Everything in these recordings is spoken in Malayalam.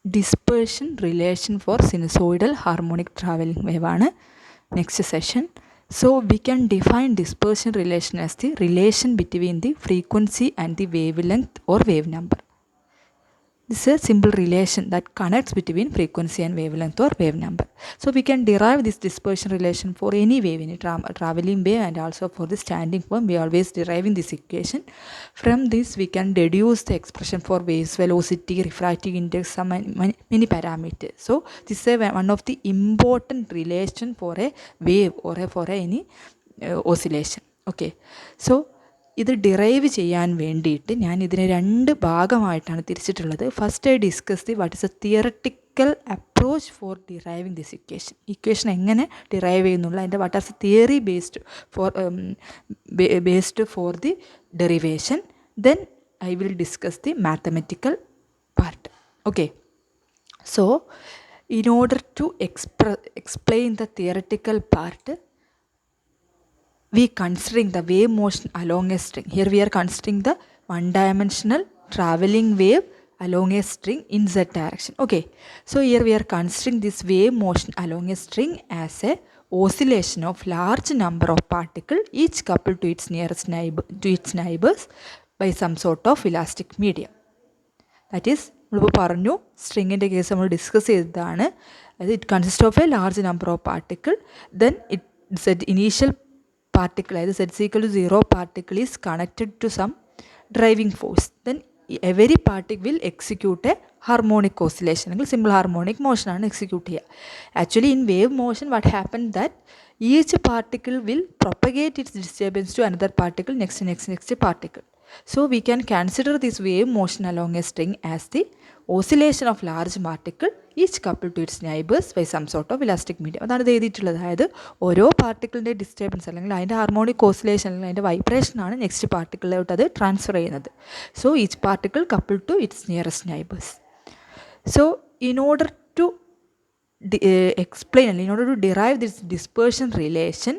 dispersion relation for sinusoidal harmonic traveling wave ആണ് next session. So we can define dispersion relation as the relation between the frequency and the wavelength or wave number. This is a simple relation that connects between frequency and wavelength or wave number. So we can derive this dispersion relation for any wave, any traveling wave, and also for the standing wave. We are always deriving this equation. From this we can deduce the expression for waves velocity, refractive index, some many parameters. So this is one of the important relation for a wave or for any oscillation. Okay, so ഇത് ഡിറൈവ് ചെയ്യാൻ വേണ്ടിയിട്ട് ഞാൻ ഇതിനെ രണ്ട് ഭാഗമായിട്ടാണ് തിരിച്ചിട്ടുള്ളത്. First I discuss the what is a theoretical approach for deriving this equation എങ്ങനെ ഡിറൈവ് ചെയ്യുന്നുള്ള അതിൻ്റെ what are theory based for the derivation. Then I will discuss the mathematical part. Okay, so in order to explain the theoretical part, we considering the wave motion along a string. Here we are considering the one-dimensional traveling wave along a string in z direction. Okay, so here we are considering this wave motion along a string as a oscillation of large number of particles, each coupled to its nearest neighbors by some sort of elastic medium. That is, നമ്മളിപ്പോൾ പറഞ്ഞു സ്ട്രിങ്ങിൻ്റെ കേസ് നമ്മൾ ഡിസ്കസ് ചെയ്തതാണ്. അത് it consist of A large number of particle. Then it initial particle, that is z equal to 0 particle is connected to some driving force. Then every particle will execute a harmonic oscillation, അല്ലെങ്കിൽ simple harmonic motion ആണ് execute ചെയ്യുക. Actually in wave motion what happens that each particle will propagate its disturbance to another particle, next particle. So we can consider this wave motion along a string as the oscillation of large particle, each coupled to its neighbors by some sort of elastic medium. അതാണ് ഇത് എഴുതിയിട്ടുള്ളത്. അതായത് ഓരോ പാർട്ടിക്കിളിൻ്റെ ഡിസ്റ്റർബൻസ് അല്ലെങ്കിൽ അതിൻ്റെ ഹാർമോണിക് ഓസിലേഷൻ അല്ലെങ്കിൽ അതിൻ്റെ വൈബ്രേഷനാണ് നെക്സ്റ്റ് പാർട്ടിക്കിളിലോട്ട് അത് ട്രാൻസ്ഫർ ചെയ്യുന്നത്. So each particle couple to its nearest neighbours. So in order to explain, in order to derive this dispersion relation,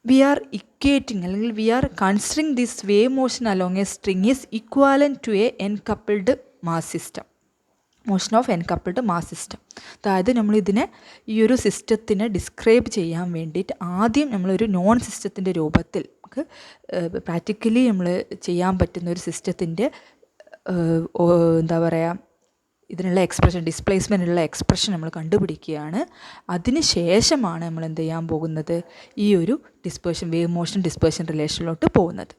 we are equating, അല്ലെങ്കിൽ we are considering this wave motion along a string is equivalent to a n-coupled mass system. Motion of n coupled mass system. അതായത് നമ്മളിതിനെ ഈ ഒരു സിസ്റ്റത്തിനെ ഡിസ്ക്രൈബ് ചെയ്യാൻ വേണ്ടിയിട്ട് ആദ്യം നമ്മളൊരു നോൺ സിസ്റ്റത്തിൻ്റെ രൂപത്തിൽ നമുക്ക് പ്രാക്ടിക്കലി നമ്മൾ ചെയ്യാൻ പറ്റുന്ന ഒരു സിസ്റ്റത്തിൻ്റെ എന്താ പറയുക, ഇതിനുള്ള എക്സ്പ്രഷൻ, ഡിസ്പ്ലേസ്മെൻറ്റിനുള്ള എക്സ്പ്രഷൻ നമ്മൾ കണ്ടുപിടിക്കുകയാണ്. അതിന് ശേഷമാണ് നമ്മൾ എന്ത് ചെയ്യാൻ പോകുന്നത്, ഈ ഒരു ഡിസ്പേർഷൻ വേവ് മോഷൻ ഡിസ്പേർഷൻ റിലേഷനിലോട്ട് പോകുന്നത്.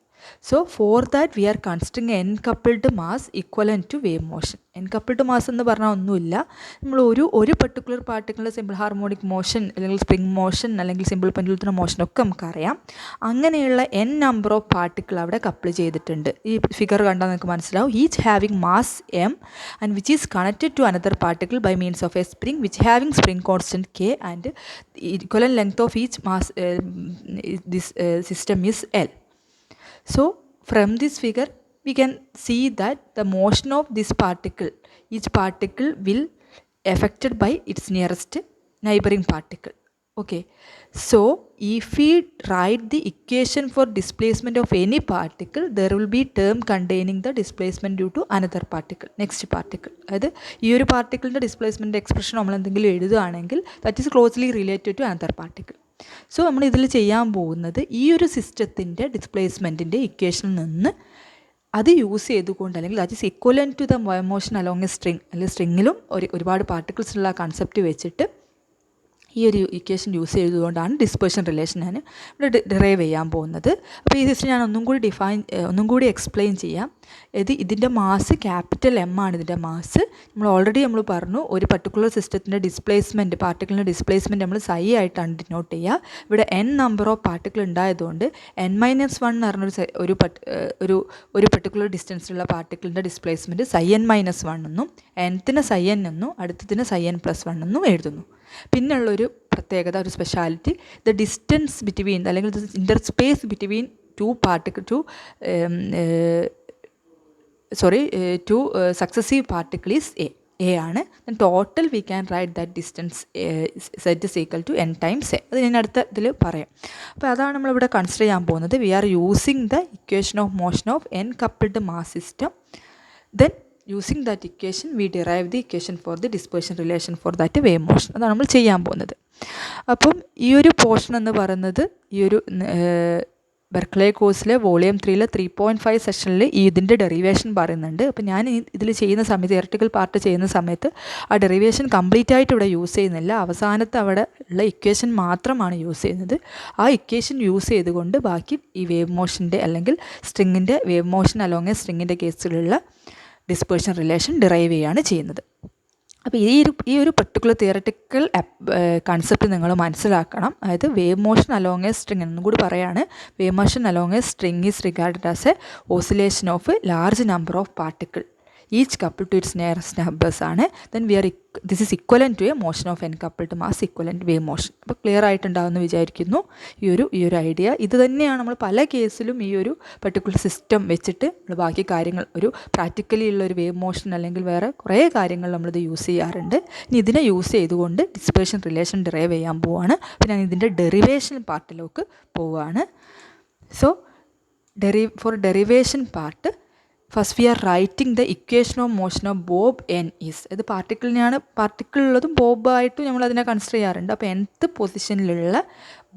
So for that we are considering n-coupled mass equivalent to wave motion. n-coupled mass എന്ന് പറഞ്ഞാൽ ഒന്നുമില്ല, നമ്മൾ ഒരു പെർട്ടിക്കുലർ പാർട്ടിക്കിളിൻ്റെ സിമ്പിൾ ഹാർമോണിക് മോഷൻ അല്ലെങ്കിൽ സ്പ്രിംഗ് മോഷൻ അല്ലെങ്കിൽ സിമ്പിൾ പെൻഡുലത്തിൻ്റെ മോഷനൊക്കെ നമുക്കറിയാം. അങ്ങനെയുള്ള n നമ്പർ ഓഫ് പാർട്ടിക്കിൾ അവിടെ കപ്പിൾ ചെയ്തിട്ടുണ്ട്. ഈ ഫിഗർ കണ്ടാൽ നിങ്ങൾക്ക് മനസ്സിലാവും. Each having mass m and which is connected to another particle by means of a spring which having spring constant k and equivalent length of each mass this system is L. So from this figure we can see that the motion of this particle, each particle will affected by its nearest neighboring particle. Okay, so if we write the equation for displacement of any particle, there will be term containing the displacement due to another particle, next particle. അതായത് ഈ ഒരു പാർട്ടിക്കിളിൻ്റെ ഡിസ്പ്ലേസ്മെൻറ്റ് എക്സ്പ്രഷൻ നമ്മൾ എന്തെങ്കിലും എഴുതുകയാണെങ്കിൽ that is closely related to another particle. So നമ്മൾ ഇതിൽ ചെയ്യാൻ പോകുന്നത് ഈ ഒരു സിസ്റ്റത്തിൻ്റെ ഡിസ്പ്ലേസ്മെൻറ്റിൻ്റെ ഇക്വേഷനിൽ നിന്ന് അത് യൂസ് ചെയ്തുകൊണ്ട്, അല്ലെങ്കിൽ that is equivalent to the wave motion along a string, അല്ലെങ്കിൽ സ്ട്രിങ്ങിലും ഒരുപാട് പാർട്ടിക്കിൾസിലുള്ള കൺസെപ്റ്റ് വെച്ചിട്ട് ഈ ഒരു ഇക്വേഷൻ യൂസ് ചെയ്തുകൊണ്ടാണ് ഡിസ്പേർഷൻ റിലേഷൻ ഞാൻ ഇവിടെ ഡിറൈവ് ചെയ്യാൻ പോകുന്നത്. അപ്പോൾ ഈ സിസ്റ്റം ഞാൻ ഒന്നും കൂടി എക്സ്പ്ലെയിൻ ചെയ്യാം. ഇതിൻ്റെ മാസ് ക്യാപിറ്റൽ M ആണ്. ഇതിൻ്റെ മാസ് നമ്മൾ ഓൾറെഡി പറഞ്ഞു, ഒരു പർട്ടിക്കുലർ സിസ്റ്റത്തിൻ്റെ ഡിസ്പ്ലേസ്മെൻറ്റ്, പാർട്ടിക്കിളിൻ്റെ ഡിസ്പ്ലേസ്മെൻറ്റ് നമ്മൾ സൈ ആയിട്ടാണ് ഡിനോട്ട് ചെയ്യുക. ഇവിടെ n നമ്പർ ഓഫ് പാർട്ടിക്കിൾ ഉണ്ടായതുകൊണ്ട് n-1 എന്ന് പറഞ്ഞൊരു ഒരു പർട്ടിക്കുലർ ഡിസ്റ്റൻസിലുള്ള പാർട്ടിക്കിളിൻ്റെ ഡിസ്പ്ലേസ്മെൻറ്റ് n-1 എന്നും nത്തിന് n എന്നും അടുത്തതിന് n+1 എന്നും എഴുതുന്നു. പിന്നുള്ളൊരു പ്രത്യേകത, ഒരു സ്പെഷ്യാലിറ്റി, ദ ഡിസ്റ്റൻസ് ബിറ്റ്വീൻ അല്ലെങ്കിൽ interspace between two successive particle is a ആണ്. Total we can write that distance z is equal to n times a. അത് ഞാൻ അടുത്ത ഇതിൽ പറയാം. അപ്പോൾ അതാണ് നമ്മളിവിടെ കൺസിഡർ ചെയ്യാൻ പോകുന്നത്. We are using the equation of motion of n coupled mass system. Then using that equation we derive the equation for the dispersion relation for that wave motion. അതാണ് നമ്മൾ ചെയ്യാൻ പോകുന്നത്. അപ്പം ഈ ഒരു പോർഷൻ എന്ന് പറയുന്നത് ഈ ഒരു ബെർക്ക്ലി കോഴ്സിലെ വോളിയം 3 3.5 സെഷനിൽ ഇതിൻ്റെ ഡെറിവേഷൻ പറയുന്നുണ്ട്. അപ്പോൾ ഞാൻ ഇതിൽ ചെയ്യുന്ന സമയത്ത് തിയററ്റിക്കൽ പാർട്ട് ചെയ്യുന്ന സമയത്ത് ആ ഡെറിവേഷൻ കംപ്ലീറ്റ് ആയിട്ട് ഇവിടെ യൂസ് ചെയ്യുന്നില്ല. അവസാനത്തെ അവിടെ ഉള്ള ഇക്വേഷൻ മാത്രമാണ് യൂസ് ചെയ്യുന്നത്. ആ ഇക്വേഷൻ യൂസ് ചെയ്തുകൊണ്ട് ബാക്കി ഈ വേവ് മോഷൻ്റെ അല്ലെങ്കിൽ സ്ട്രിങ്ങിൻ്റെ വേവ് മോഷൻ അലോങ് എ സ്ട്രിങ്ങിൻ്റെ കേസിലുള്ള ഡിസ്പേർഷൻ റിലേഷൻ ഡിറൈവ് ചെയ്യുകയാണ് ചെയ്യുന്നത്. അപ്പോൾ ഈ ഒരു പെർട്ടിക്കുലർ തിയററ്റിക്കൽ കൺസെപ്റ്റ് നിങ്ങൾ മനസ്സിലാക്കണം. അതായത് wave motion along a string എന്നും കൂടി പറയാണ്. Wave motion along a string is regarded as a oscillation of large number of particle each couple to its nearest numbers ആണ്. Then this is equivalent to a motion of n coupled mass equivalent wave motion. അപ്പോൾ ക്ലിയർ ആയിട്ടുണ്ടാകുമെന്ന് വിചാരിക്കുന്നു ഈ ഒരു ഐഡിയ. ഇത് തന്നെയാണ് നമ്മൾ പല കേസിലും ഈ ഒരു പെർട്ടിക്കുലർ സിസ്റ്റം വെച്ചിട്ട് നമ്മൾ ബാക്കി കാര്യങ്ങൾ ഒരു പ്രാക്ടിക്കലി ഉള്ള ഒരു വേവ് മോഷൻ അല്ലെങ്കിൽ വേറെ കുറേ കാര്യങ്ങൾ നമ്മളിത് യൂസ് ചെയ്യാറുണ്ട്. ഇനി ഇതിനെ യൂസ് ചെയ്തുകൊണ്ട് ഡിസ്പേർഷൻ റിലേഷൻ ഡിറൈവ് ചെയ്യാൻ പോവുകയാണ്. അപ്പോൾ ഞാൻ ഇതിൻ്റെ ഡെറിവേഷൻ പാർട്ടിലേക്ക് പോവുകയാണ്. So for derivation part first we are writing the equation of motion of bob N is. ഇത് പാർട്ടിക്കിൾ ഉള്ളതും ബോബായിട്ടും നമ്മൾ അതിനെ കൺസിഡർ ചെയ്യാറുണ്ട്. അപ്പോൾ nth പൊസിഷനിലുള്ള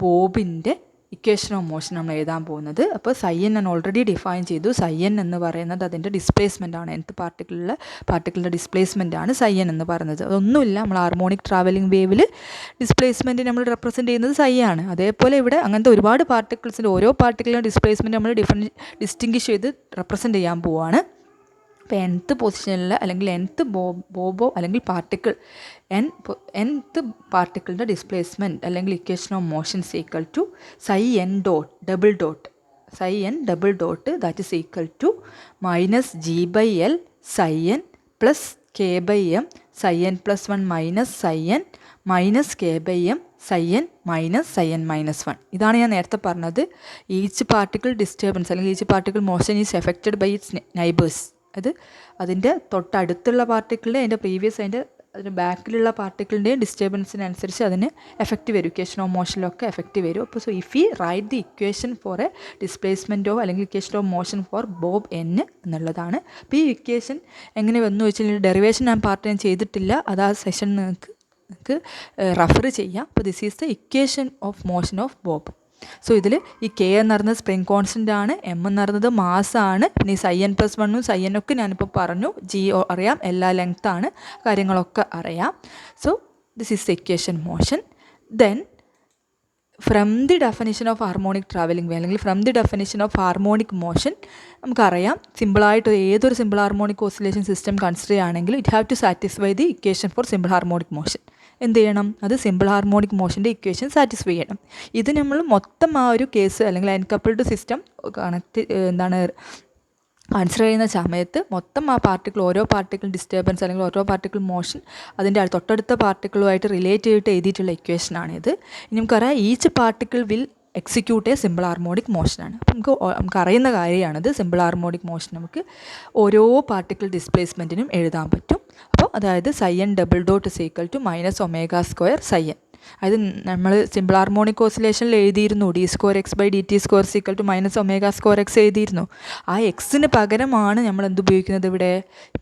ബോബിൻ്റെ ഇക്വേഷൻ ഓഫ് മോഷൻ നമ്മൾ എഴുതാൻ പോകുന്നത്. അപ്പോൾ സൈ എൻ ഞാൻ ഓൾറെഡി ഡിഫൈൻ ചെയ്തു. സൈ എൻ എന്ന് പറയുന്നത് അതിൻ്റെ ഡിസ്പ്ലേസ്മെൻ്റ് ആണ്. nth പാർട്ടിക്കിളിൻ്റെ ഡിസ്പ്ലേസ്മെൻ്റ് ആണ് സൈ എൻ എന്ന് പറയുന്നത്. അതൊന്നുമില്ല, നമ്മൾ ഹാർമോണിക് ട്രാവലിംഗ് വേവിൽ ഡിസ്പ്ലേസ്മെൻറ്റ് നമ്മൾ റെപ്രസെൻറ്റ് ചെയ്യുന്നത് സൈ ആണ്. അതേപോലെ ഇവിടെ അങ്ങനത്തെ ഒരുപാട് പാർട്ടിക്കിൾസിൻ്റെ ഓരോ പാർട്ടിക്കിളിൻ്റെ ഡിസ്പ്ലേസ്മെൻറ്റ് നമ്മൾ ഡിസ്റ്റിങ്വിഷ് ചെയ്ത് റെപ്രസെൻറ്റ് ചെയ്യാൻ പോവുകയാണ്. അപ്പോൾ nth പൊസിഷനിൽ അല്ലെങ്കിൽ nth ബോബോ അല്ലെങ്കിൽ പാർട്ടിക്കിൾ nth പാർട്ടിക്കിളിൻ്റെ ഡിസ്പ്ലേസ്മെൻറ്റ് അല്ലെങ്കിൽ equation of motion is equal to psi N double dot that is equal to minus G by L psi N plus K by M psi N plus 1 minus psi N minus K by M psi N minus 1. ഇതാണ് ഞാൻ നേരത്തെ പറഞ്ഞത്. ഈച്ച് പാർട്ടിക്കിൾ ഡിസ്റ്റർബൻസ് അല്ലെങ്കിൽ each particle motion is affected by its neighbours. അത് അതിൻ്റെ തൊട്ടടുത്തുള്ള പാർട്ടിക്കിളിൻ്റെ അതിൻ്റെ ബാക്കിലുള്ള പാർട്ടിക്കിളിൻ്റെയും ഡിസ്റ്റർബൻസിനനുസരിച്ച് അതിന് എഫക്റ്റ് വരും. ഇക്വേഷൻ ഓഫ് മോഷനിലൊക്കെ എഫക്റ്റ് വരും. അപ്പോൾ so if you write the equation for a displacement of അല്ലെങ്കിൽ equation of motion for bob n എന്നുള്ളതാണ്. അപ്പോൾ ഈ ഇക്വേഷൻ എങ്ങനെ വന്നു വെച്ചാൽ ഡെറിവേഷൻ ഞാൻ ചെയ്തിട്ടില്ല. അത് ആ സെഷൻ നിങ്ങൾക്ക് റെഫർ ചെയ്യാം. അപ്പോൾ this is the equation of motion of Bob. So ഇതിൽ ഈ കെ എന്ന് പറയുന്നത് സ്പ്രിങ് കോൺസ്റ്റൻ്റ് ആണ്, എം എന്ന് പറയുന്നത് മാസ്സാണ്, പിന്നെ ഈ psi N plus 1 psi n ഒക്കെ ഞാനിപ്പോൾ പറഞ്ഞു, ജി അറിയാം, എല്ലാ ലെങ്ത്താണ്, കാര്യങ്ങളൊക്കെ അറിയാം. So this is the equation motion. Then from the definition of harmonic travelling wave അല്ലെങ്കിൽ from the definition of harmonic motion നമുക്കറിയാം സിമ്പിളായിട്ട് ഏതൊരു simple harmonic oscillation system consider ചെയ്യുകയാണെങ്കിൽ it have to satisfy the equation for simple harmonic motion. എന്ത് ചെയ്യണം? അത് സിമ്പിൾ ഹാർമോണിക് മോഷൻ്റെ ഇക്വേഷൻ സാറ്റിസ്ഫൈ ചെയ്യണം. ഇത് നമ്മൾ മൊത്തം ആ ഒരു കേസ് അല്ലെങ്കിൽ എൻകപ്പിൾഡ് സിസ്റ്റം കൺസിഡർ ചെയ്യുന്ന സമയത്ത് മൊത്തം ആ ഓരോ പാർട്ടിക്കിൾ ഡിസ്റ്റർബൻസ് അല്ലെങ്കിൽ ഓരോ പാർട്ടിക്കിൾ മോഷൻ അതിൻ്റെ തൊട്ടടുത്ത പാർട്ടിക്കിളുമായിട്ട് റിലേറ്റ് ചെയ്തിട്ട് എഴുതിയിട്ടുള്ള ഇക്വേഷനാണിത്. ഇനി നമുക്കറിയാം each particle will execute a simple harmonic മോഷനാണ്. അപ്പോൾ നമുക്ക് അറിയുന്ന കാര്യമാണിത്. സിമ്പിൾ ഹാർമോണിക് മോഷൻ നമുക്ക് ഓരോ പാർട്ടിക്കിൾ ഡിസ്പ്ലേസ്മെൻറ്റിനും എഴുതാൻ പറ്റും. അപ്പോൾ അതായത് psi N double dot is equal to minus omega square psi N. അത് നമ്മൾ സിമ്പിൾ ഹാർമോണിക് ഓസിലേഷനിൽ എഴുതിയിരുന്നു D square X by D T square equal to minus omega square X എഴുതിയിരുന്നു. ആ എക്സിന് പകരമാണ് നമ്മൾ ഉപയോഗിക്കുന്നത് ഇവിടെ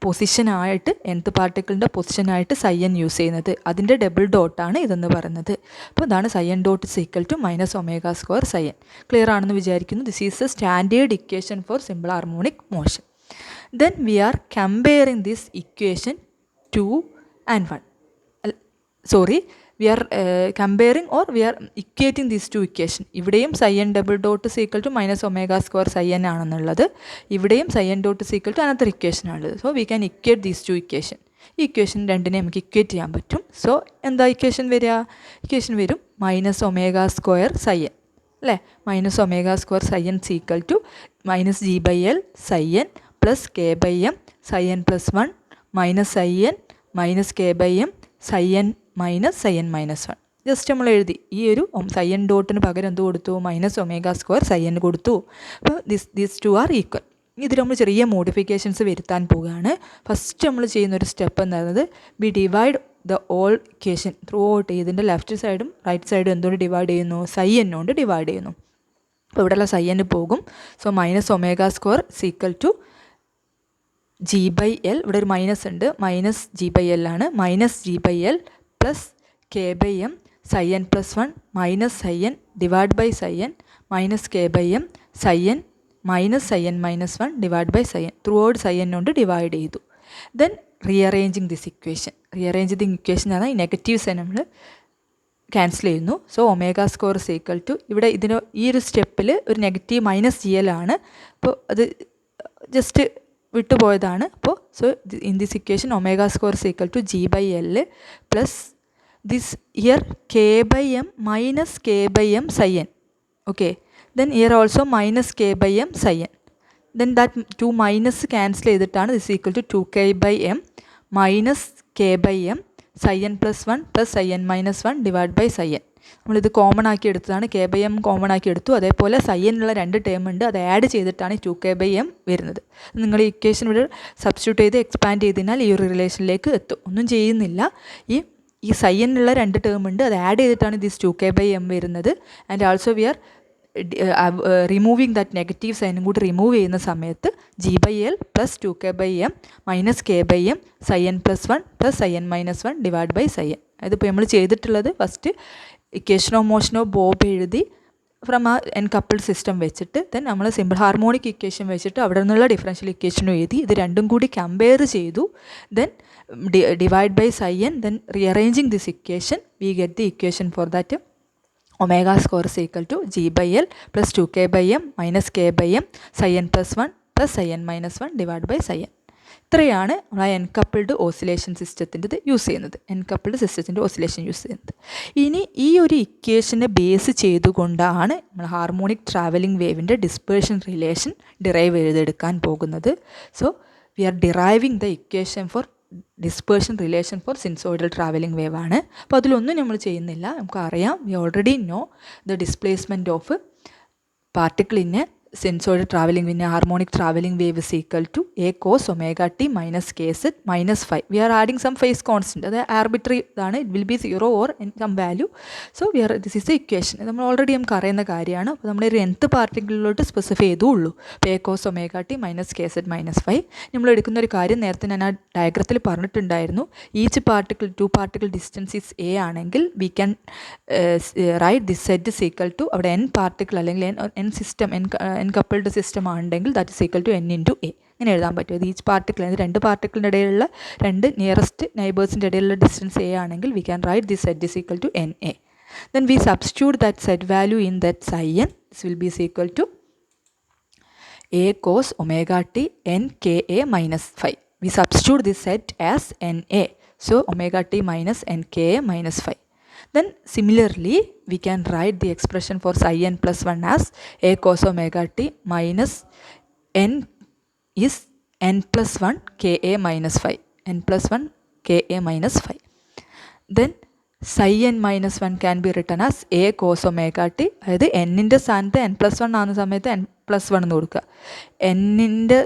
പൊസിഷനായിട്ട് nth പാർട്ടിക്കിളിൻ്റെ പൊസിഷനായിട്ട് സൈ എൻ യൂസ് ചെയ്യുന്നത്. അതിൻ്റെ ഡബിൾ ഡോട്ടാണ് ഇതെന്ന് പറയുന്നത്. അപ്പോൾ ഇതാണ് psi N dot is equal to minus omega square psi N. Clear ആണെന്ന് വിചാരിക്കുന്നു. This is a standard equation for simple harmonic motion. Then we are comparing this equation 2 and 1. We are comparing or we are equating these two equations. ഇവിടെയും psi N double dot is equal to minus omega square psi n ആണെന്നുള്ളത്. ഇവിടെയും psi N dot is equal to another equation ആണുള്ളത്. So we can equate these two equation. ഈ ഇക്വേഷൻ രണ്ടിനെ നമുക്ക് ഇക്വേറ്റ് ചെയ്യാൻ പറ്റും. സോ എന്താ ഇക്വേഷൻ വരിക? ഇക്വേഷൻ വരും minus omega square psi n അല്ലേ. Minus omega square psi n is equal to minus G by L psi N plus K by M psi N plus 1 minus psi N minus K by M psi N minus psi N minus 1. Just നമ്മൾ എഴുതി. ഈ ഒരു സൈ എൻ ഡോട്ടിന് പകരം എന്ത് കൊടുത്തു? Minus omega square psi N കൊടുത്തു. അപ്പോൾ ദീസ് ടു ആർ ഈക്വൽ. ഇതിൽ നമ്മൾ ചെറിയ മോഡിഫിക്കേഷൻസ് വരുത്താൻ പോവുകയാണ്. ഫസ്റ്റ് നമ്മൾ ചെയ്യുന്നൊരു സ്റ്റെപ്പ് എന്ന് പറയുന്നത് we divide the all equation throughout. ഇതിൻ്റെ ലെഫ്റ്റ് സൈഡും റൈറ്റ് സൈഡും എന്തുകൊണ്ട് ഡിവൈഡ് ചെയ്യുന്നു? സൈ എൻ കൊണ്ട് ഡിവൈഡ് ചെയ്യുന്നു. അപ്പോൾ ഇവിടെയുള്ള സൈ എൻ പോകും. So minus omega square equal to G by L, ഇവിടെ ഒരു മൈനസ് ഉണ്ട്, മൈനസ് ജി ബൈ എൽ ആണ്, minus G by L plus K by M psi N plus 1 minus psi N divide by psi N minus K by M psi N minus psi N minus 1 divide by psi N throughout psi N കൊണ്ട് ഡിവൈഡ് ചെയ്തു. Then rearranging this equation, rearrange the equation ആണ് ഈ നെഗറ്റീവ്സ് നമ്മൾ ക്യാൻസൽ ചെയ്യുന്നു. So omega square is equal to, ഇവിടെ ഇതിന് ഈ ഒരു സ്റ്റെപ്പിൽ ഒരു നെഗറ്റീവ് മൈനസ് ജി എൽ ആണ്, അപ്പോൾ അത് ജസ്റ്റ് വിട്ടുപോയതാണ്. അപ്പോൾ so in this equation omega square is equal to G by L plus this here k by M minus K by M psi n. Okay, then here also minus K by M psi N. Then that 2 minus cancel ചെയ്തിട്ടാണ് this equal to 2k by M minus K by M psi N plus 1 plus psi N minus 1 divide by psi n. നമ്മളിത് കോമൺ ആക്കി എടുത്തതാണ്, കെ ബൈ എം കോമൺ ആക്കി എടുത്തു. അതേപോലെ സൈ എന്നുള്ള 2 ടേം ഉണ്ട്, അത് ആഡ് ചെയ്തിട്ടാണ് 2k ബൈ എം വരുന്നത്. നിങ്ങൾ ഈ ഇക്വേഷൻ ഇവിടെ സബ്സ്റ്റിറ്റ്യൂട്ട് ചെയ്ത് എക്സ്പാൻഡ് ചെയ്തതിനാൽ ഈ ഒരു റിലേഷനിലേക്ക് എത്തും. ഒന്നും ചെയ്യുന്നില്ല, ഈ സൈ എന്നുള്ള 2 ടേം ഉണ്ട്, അത് ആഡ് ചെയ്തിട്ടാണ് ദിസ് 2k ബൈ എം വരുന്നത്. And also we are removing that negative സൈനും കൂടി റിമൂവ് ചെയ്യുന്ന സമയത്ത് g by L plus 2k by M minus K by M psi N plus 1 plus psi N minus 1 divide by psi n. അതിപ്പോൾ നമ്മൾ ചെയ്തിട്ടുള്ളത് first equation of motion of bob എഴുതി ഫ്രം ആ എൻ കപ്പിൾ സിസ്റ്റം വെച്ചിട്ട്, ദെൻ നമ്മൾ സിമ്പിൾ ഹാർമോണിക് ഇക്വേഷൻ വെച്ചിട്ട് അവിടെ നിന്നുള്ള ഡിഫറൻഷ്യൽ ഇക്വേഷനും എഴുതി, ഇത് രണ്ടും കൂടി കമ്പയർ ചെയ്തു. Then divide by psi N, then rearranging this equation we get the equation for that omega square is equal to G by L plus 2k by M minus K by M psi N plus 1 plus psi N minus 1 divide by psi N. ഇത്രയാണ് നമ്മൾ എൻകപ്പിൾഡ് ഓസിലേഷൻ സിസ്റ്റത്തിൻ്റെ യൂസ് ചെയ്യുന്നത്, എൻകപ്പിൾഡ് സിസ്റ്റത്തിൻ്റെ ഓസിലേഷൻ യൂസ് ചെയ്യുന്നത്. ഇനി ഈ ഒരു ഇക്വേഷനെ ബേസ് ചെയ്തുകൊണ്ടാണ് നമ്മൾ ഹാർമോണിക് ട്രാവലിംഗ് വേവിൻ്റെ ഡിസ്പേർഷൻ റിലേഷൻ ഡിറൈവ് ചെയ്തെടുക്കാൻ പോകുന്നത്. So we are deriving the equation for dispersion relation for sinusoidal travelling wave ആണ്. അപ്പോൾ അതിലൊന്നും നമ്മൾ ചെയ്യുന്നില്ല, നമുക്കറിയാം, we already know the displacement of particle in a sinusoidal travelling wave harmonic travelling wave is equal to A cos omega T minus K set minus 5. We are adding some phase constant, അത് ആർബിട്രറി ഇതാണ്, it will B 0 or some value. So we are this is the equation, നമ്മൾ ഓൾറെഡി നമുക്ക് അറിയുന്ന കാര്യമാണ്. അപ്പോൾ നമ്മൾ ഒരു nth പാർട്ടിക്കിളിലോട്ട് സ്പെസിഫൈ ചെയ്തേ ഉള്ളൂ. അപ്പോൾ A cos omega T minus K set minus 5. നമ്മൾ എടുക്കുന്ന ഒരു കാര്യം നേരത്തെ ഞാൻ ആ ഡയഗ്രത്തിൽ പറഞ്ഞിട്ടുണ്ടായിരുന്നു, each particle 2 particle distance is a ആണെങ്കിൽ we can write this set is equal to, അവിടെ n പാർട്ടിക്കിൾ അല്ലെങ്കിൽ n system n coupled system ആണെങ്കിൽ that is equal to n into a, ഇങ്ങനെ എഴുതാൻ പറ്റും. അത് ഈച്ച് പാർട്ടിക്കിൾ, അതായത് 2 പാർട്ടിക്കിളിൻ്റെ ഇടയിലുള്ള 2 നിയറസ്റ്റ് നൈബേഴ്സിൻ്റെ ഇടയിലുള്ള ഡിസ്റ്റൻസ് എ ആണെങ്കിൽ we can write this set is equal to N A. Then we substitute that zed value in that psi N, this will be equal to A cos omega T N K A minus 5. We substitute this zed as N A, so omega T minus N K A minus 5. Then similarly we can write the expression for psi n plus 1 as a cos omega t minus n is n plus 1 ka minus 5, n plus 1 ka minus 5. Then psi n minus 1 can be written as a cos omega t, അതായത് n-ൻ്റെ സ്ഥാനത്ത് n plus 1 ആകുന്ന സമയത്ത് n plus 1 എന്ന് കൊടുക്കുക, n-ൻ്റെ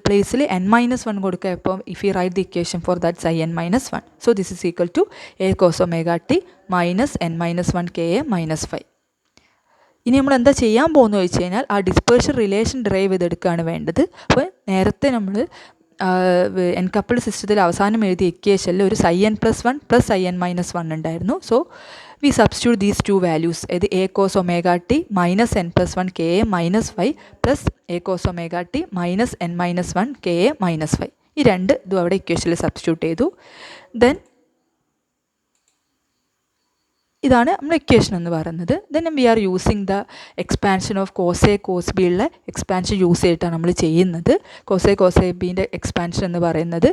പ്ലേസിൽ n minus 1 കൊടുക്കുക. അപ്പോൾ if you write the equation for that psi n minus 1, so this is equal to a cos omega t minus n minus 1 ka minus 5. ഇനി നമ്മൾ എന്താ ചെയ്യാൻ പോകുന്നത് വെച്ച് കഴിഞ്ഞാൽ ആ ഡിസ്പേർഷൻ റിലേഷൻ ഡ്രൈവ് ചെയ്തെടുക്കുകയാണ് വേണ്ടത്. അപ്പോൾ നേരത്തെ നമ്മൾ എൻകപ്പിൾഡ് സിസ്റ്റത്തിൽ അവസാനം എഴുതിയ ഇക്വേഷനിൽ ഒരു psi n plus 1 plus psi n minus 1 ഉണ്ടായിരുന്നു. So we substitute these 2 values, അതായത് a cos omega T minus n plus 1 ka minus 5 plus a cos omega T minus n minus 1 ka minus 5. ഈ രണ്ട് ഇതും അവിടെ ഇക്വേഷനിൽ സബ്സ്റ്റിറ്റ്യൂട്ട് ചെയ്തു. ദെൻ ഇതാണ് നമ്മൾ ഇക്വേഷൻ എന്ന് പറയുന്നത്. Then we are using the expansion of cos A cos B ഉള്ള എക്സ്പാൻഷൻ യൂസ് ചെയ്തിട്ടാണ് നമ്മൾ ചെയ്യുന്നത്. കോസ് എ ബീൻ്റെ എക്സ്പാൻഷൻ എന്ന് പറയുന്നത്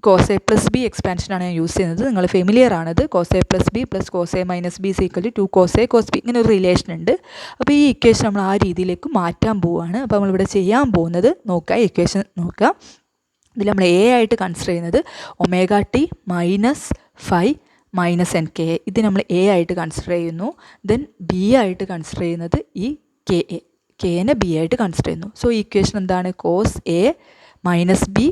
കോസ് എ പ്ലസ് ബി എക്സ്പാൻഷനാണ് ഞാൻ യൂസ് ചെയ്യുന്നത്. നിങ്ങൾ ഫെമിലിയർ ആണത്. Cos A plus B plus cos A minus B equal to 2 cos A cos B, ഇങ്ങനെ ഒരു റിലേഷൻ ഉണ്ട്. അപ്പോൾ ഈ ഇക്വേഷൻ നമ്മൾ ആ രീതിയിലേക്ക് മാറ്റാൻ പോവുകയാണ്. അപ്പോൾ നമ്മളിവിടെ ചെയ്യാൻ പോകുന്നത് നോക്കുക, ഇക്വേഷൻ നോക്കുക. ഇതിൽ നമ്മൾ എ ആയിട്ട് കൺസിഡർ ചെയ്യുന്നത് omega T minus 5 minus N K A, ഇത് നമ്മൾ എ ആയിട്ട് കൺസിഡർ ചെയ്യുന്നു. ദെൻ ബി ആയിട്ട് കൺസിഡർ ചെയ്യുന്നത് ഈ കെ എനെ ബി ആയിട്ട് കൺസിഡർ ചെയ്യുന്നു. സോ ഈ ഇക്വേഷൻ എന്താണ്? Cos A minus B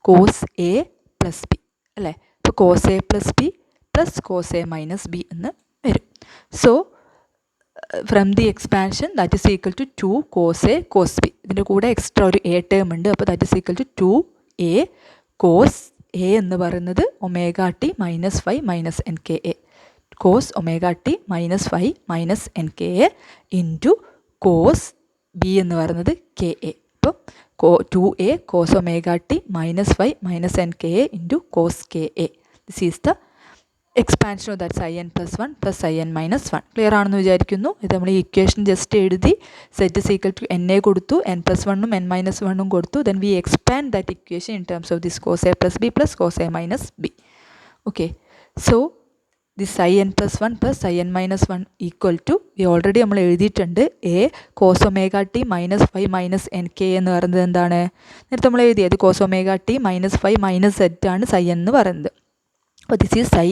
cos A plus B അല്ലേ. ഇപ്പോൾ cos A plus B plus cos A minus B എന്ന് വരും. So from the expansion that is equal to 2 cos A cos B. ഇതിൻ്റെ കൂടെ എക്സ്ട്രാ ഒരു എ ടേം ഉണ്ട്, അപ്പോൾ that is equal to 2 A cos A എന്ന് പറയുന്നത് omega T minus 5 minus N K A, cos omega T minus 5 minus N K A into cos B എന്ന് പറയുന്നത് കെ എ. അപ്പം 2a cos omega T minus 5 minus N K A into cos K A. This is the expansion of that n plus 1 plus n minus 1. Clear ആണെന്ന് വിചാരിക്കുന്നു. ഇത് നമ്മൾ ഈ ഇക്വേഷൻ ജസ്റ്റ് എഴുതി set is equal to n a കൊടുത്തു, n പ്ലസ് 1ഉം n മൈനസ് 1ഉം കൊടുത്തു. Then we expand that equation in terms of this cos A plus B plus cos A minus B. Okay, so this n plus 1 plus n minus 1 equal to already നമ്മൾ എഴുതിയിട്ടുണ്ട് A cos omega T minus 5 minus N K എന്ന് പറയുന്നത് എന്താണ്? നേരത്തെ നമ്മൾ എഴുതിയത് cos omega T minus 5 minus zed ആണ് സൈ എന്ന് പറയുന്നത്. അപ്പോൾ this is psi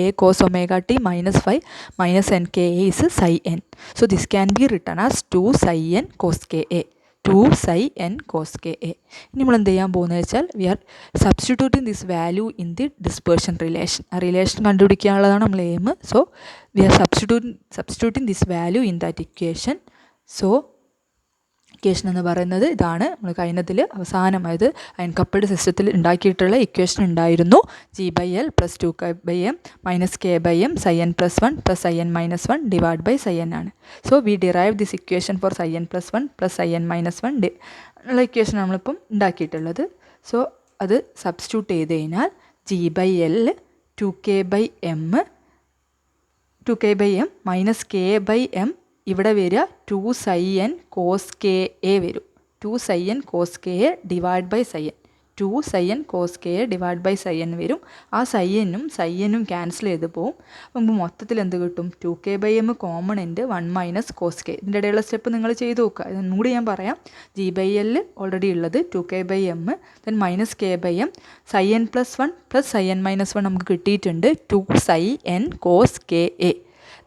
a cos omega t minus 5 minus n k a is psi n. So this can be written as 2 psi n cos k a. 2 psi n cos k a. ഇനി നമ്മൾ എന്ത് ചെയ്യാൻ പോകുന്നത് വെച്ചാൽ we are substituting this value in the dispersion relation. ആ റിലേഷൻ കണ്ടുപിടിക്കാനുള്ളതാണ് നമ്മൾ aim. So we are substituting this value in that equation. So equation എന്ന് പറയുന്നത് ഇതാണ്. നമ്മൾ കഴിഞ്ഞതിൽ അവസാനമായത് അയൺ കപ്പിൾഡ് സിസ്റ്റത്തിൽ ഉണ്ടാക്കിയിട്ടുള്ള ഇക്വേഷൻ ഉണ്ടായിരുന്നു. G by L plus 2k by M minus K by M psi N plus 1 plus psi N minus 1 divide by psi n ആണ്. So we derive this equation for psi N plus 1 plus psi N minus 1 ഉള്ള ഇക്വേഷൻ നമ്മളിപ്പം ഉണ്ടാക്കിയിട്ടുള്ളത്. സോ അത് സബ്സ്റ്റിറ്റ്യൂട്ട് ചെയ്ത് കഴിഞ്ഞാൽ G by L 2k by M minus K by M ഇവിടെ വരിക 2 sine cos K A വരും. 2 sine cos K A divide by psi N. 2 sine cos K A divide by psi N വരും. ആ സൈ എന്നും ക്യാൻസൽ ചെയ്ത് പോവും. അപ്പം മൊത്തത്തിൽ എന്ത് കിട്ടും? 2k ബൈ എം കോമൺ ഉണ്ട് 1 മൈനസ് കോസ് കെ. ഇതിൻ്റെ ഇടയിലുള്ള സ്റ്റെപ്പ് നിങ്ങൾ ചെയ്ത് നോക്കുക. ഇതൊന്നുകൂടി ഞാൻ പറയാം. ജി ബൈ എൽ ഓൾറെഡി ഉള്ളത് 2k by M then minus K by M psi N plus 1 plus psi N minus 1 നമുക്ക് കിട്ടിയിട്ടുണ്ട് 2 sine cos K A.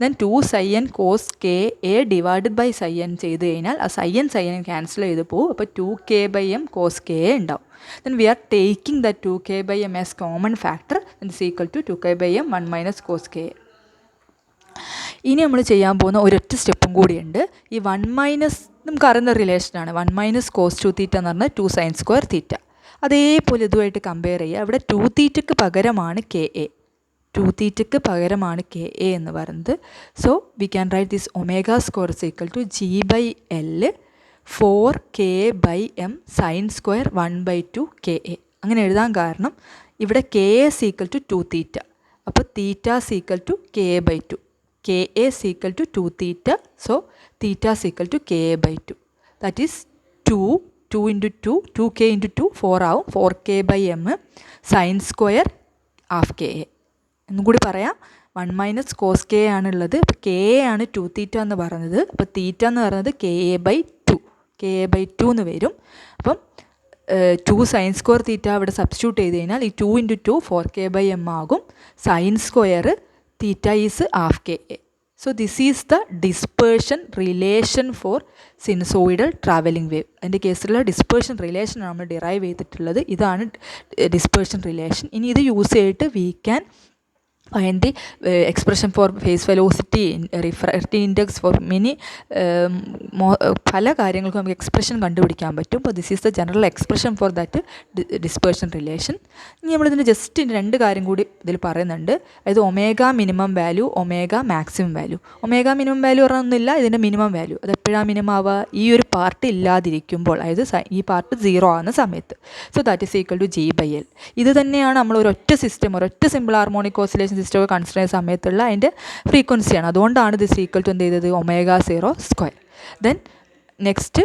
Then 2 sine cos K A divided by psi N ചെയ്ത് കഴിഞ്ഞാൽ ആ സൈ എൻ ക്യാൻസൽ ചെയ്ത് പോകും. അപ്പോൾ 2k by m cos K a ഉണ്ടാവും. Then we are taking the 2k by m as common factor is equal to 2k by m 1 minus cos K a. ഇനി നമ്മൾ ചെയ്യാൻ പോകുന്ന ഒരൊറ്റ സ്റ്റെപ്പും കൂടിയുണ്ട്. ഈ 1 മൈനസ് നമുക്ക് അറിയുന്ന റിലേഷനാണ്. 1 മൈനസ് കോസ് 2 തീറ്റ എന്ന് പറഞ്ഞാൽ 2 സൈൻ സ്ക്വയർ തീറ്റ. അതേപോലെ ഇതുമായിട്ട് കമ്പയർ ചെയ്യുക. ഇവിടെ 2 തീറ്റയ്ക്ക് പകരമാണ് കെ എ. 2 തീറ്റയ്ക്ക് പകരമാണ് കെ എ എന്ന് പറയുന്നത്. So we can write this omega square is equal to G by L 4k by M sine square 1 by 2 K A. അങ്ങനെ എഴുതാൻ കാരണം ഇവിടെ K A is equal to 2 theta. അപ്പോൾ theta is equal to K A by 2. K A is equal to 2 theta. So theta is equal to K A by 2. That is 2 into 2k into 2 4 ആവും. 4k by M sine square half K A. എന്നും കൂടി പറയാം. 1 മൈനസ് കോസ് കെ ആണുള്ളത്. അപ്പോൾ കെ എ ആണ് 2 തീറ്റ എന്ന് പറയുന്നത്. അപ്പോൾ തീറ്റ എന്ന് പറയുന്നത് കെ എ ബൈ 2 എന്ന് വരും. അപ്പം 2 സൈൻ സ്ക്വയർ തീറ്റ ഇവിടെ സബ്സ്റ്റിറ്റ്യൂട്ട് ചെയ്ത് കഴിഞ്ഞാൽ ഈ 2 ഇൻറ്റു 2 4k ബൈ എം ആകും. Sine square theta is half K A. So this is the dispersion relation four sinusoidal travelling wave. അതിൻ്റെ കേസിലുള്ള ഡിസ്പേർഷൻ റിലേഷൻ നമ്മൾ ഡിറൈവ് ചെയ്തിട്ടുള്ളത്. ഇതാണ് ഡിസ്പേർഷൻ റിലേഷൻ. ഇനി ഇത് യൂസ് ചെയ്തിട്ട് we can find the expression for phase velocity, refractive index for many പല കാര്യങ്ങൾക്കും നമുക്ക് എക്സ്പ്രഷൻ കണ്ടുപിടിക്കാൻ പറ്റും. അപ്പോൾ this is the general expression for that dispersion relation. ഇനി നമ്മളിതിൻ്റെ ജസ്റ്റ് 2 കാര്യം കൂടി ഇതിൽ പറയുന്നുണ്ട്. അതായത് omega minimum value, omega maximum value. Omega minimum value പറഞ്ഞൊന്നുമില്ല, ഇതിൻ്റെ മിനിമം വാല്യൂ. അത് എപ്പോഴാണ് മിനിമം ആവുക? ഈ ഒരു പാർട്ട് ഇല്ലാതിരിക്കുമ്പോൾ, അതായത് ഈ പാർട്ട് 0 ആകുന്ന സമയത്ത്. So that is equal to G by L. ഇത് തന്നെയാണ് നമ്മൾ ഒരൊറ്റ സിമ്പിൾ ഹാർമോണിക് ഓസിലേഷൻ സിസ്റ്റം ഒക്കെ കൺസിഡർ ചെയ്യുന്ന സമയത്തുള്ള അതിൻ്റെ ഫ്രീക്വൻസിയാണ്. അതുകൊണ്ടാണ് ഇത് ഈക്വൽ ടു എന്ത് ചെയ്തത്? Omega 0 square. ദെൻ നെക്സ്റ്റ്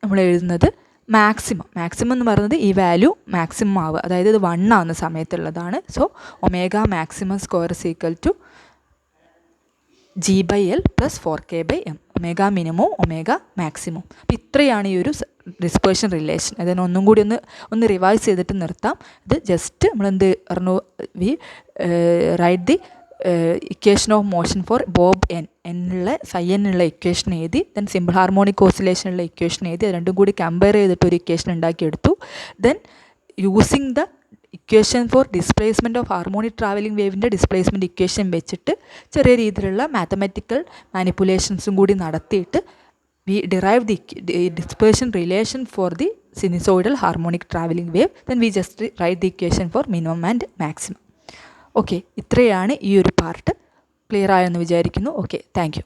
നമ്മൾ എഴുതുന്നത് മാക്സിമം എന്ന് പറയുന്നത് ഈ വാല്യൂ മാക്സിമം ആവുക, അതായത് ഇത് 1 ആവുന്ന സമയത്തുള്ളതാണ്. So omega maximum square is equal to G by L plus 4k by m. Omega minimum, omega maximum. അപ്പോൾ ഇത്രയാണ് ഈ ഒരു ഡിസ്പേർഷൻ റിലേഷൻ. അതിനെ ഒന്നും കൂടി ഒന്ന് റിവൈസ് ചെയ്തിട്ട് നിർത്താം. ഇത് ജസ്റ്റ് നമ്മളെന്ത് പറഞ്ഞു? We write the equation of motion for bob എന്നുള്ള സൈ എന്നുള്ള ഇക്വേഷൻ എഴുതി, ദെൻ സിമ്പിൾ ഹാർമോണിക് ഓസിലേഷനുള്ള ഇക്വേഷൻ എഴുതി, അത് രണ്ടും കൂടി കമ്പയർ ചെയ്തിട്ട് ഒരു ഇക്വേഷൻ ഉണ്ടാക്കിയെടുത്തു. Then using the equation for displacement of harmonic travelling വേവിൻ്റെ ഡിസ്പ്ലേസ്മെൻറ്റ് ഇക്വേഷൻ വെച്ചിട്ട് ചെറിയ രീതിയിലുള്ള മാത്തമാറ്റിക്കൽ മാനിപ്പുലേഷൻസും കൂടി നടത്തിയിട്ട് we derive the dispersion relation for the sinusoidal harmonic travelling wave. Then we just write the equation for minimum and maximum. Okay, ഇത്രയാണ് ഈ ഒരു പാർട്ട്. ക്ലിയർ ആയെന്ന് വിചാരിക്കുന്നു. Okay, thank you.